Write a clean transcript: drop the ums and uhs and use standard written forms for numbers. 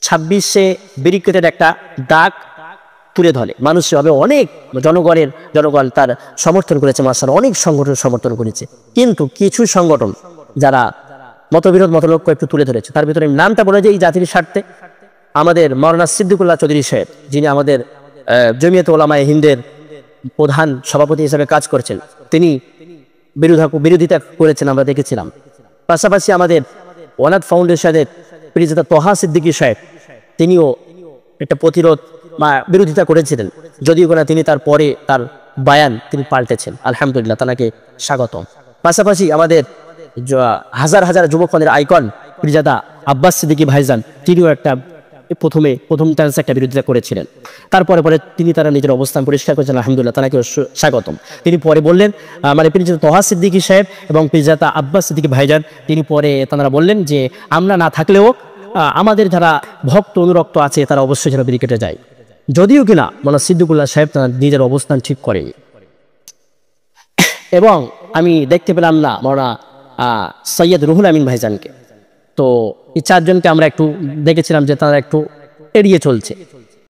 26শে ব্যারিকেডের একটা দাগ তুলে ধরে। মানুষ হবে অনেক জনগণ তার সমর্থন করেছে, মাশাআল্লাহ অনেক সংগঠন সমর্থন করেছে। কিন্তু কিছু সংগঠন যারা মতবিরোধ মতলক্ষ্য একটু তুলে ধরেছে, তার ভিতরে নামটা বলে যে এই জাতির স্বার্থে আমাদের মাওলানা সিদ্দিকুল্লাহ চৌধুরী সাহেব, যিনি আমাদের জমিয়তে উলামায়ে হিন্দের প্রধান সভাপতি হিসেবে কাজ করছেন, তিনি বিরোধিতা করেছেন, আমরা দেখেছিলাম। পাশাপাশি আমাদের ওয়ানাদ ফাউন্ডেশনের প্রিয়তা তোহা সিদ্দিকী সাহেব, তিনিও একটা প্রতিরোধ বা বিরোধিতা করেছিলেন, যদিও কিনা তিনি তার পরে তার বায়ান তিনি পাল্টেছেন। আলহামদুলিল্লাহ, তাকে স্বাগতম। পাশাপাশি আমাদের হাজার হাজার যুবকদের আইকন প্রিয়তা আব্বাস সিদ্দিকী ভাইজান, তিনিও প্রথম চান্সে একটা বিরোধিতা করেছিলেন। তারপরে তিনি তারা নিজের অবস্থান পরিষ্কার করেছেন। আলহামদুলিল্লাহ, তাকে স্বাগতম। তিনি পরে বললেন, মানে প্রিয়তা তোহা সিদ্দিকী সাহেব এবং প্রিয়তা আব্বাস সিদ্দিকী ভাইজান, তিনি পরে তারা বললেন যে আমরা না থাকলেও আমাদের যারা ভক্ত অনুরক্ত আছে তারা অবশ্যই যেন ব্যারিকেডে যায়। যদিও কিনা মাওলানা সিদ্দিকুল্লাহ সাহেব তার নিজের অবস্থান ঠিক করেনি। এবং আমি দেখতে পেলাম না মাওলানা সৈয়দ রুহুল আমিন ভাইজানকে। তো এই চারজনকে আমরা একটু দেখেছিলাম যে তারা একটু এড়িয়ে চলছে।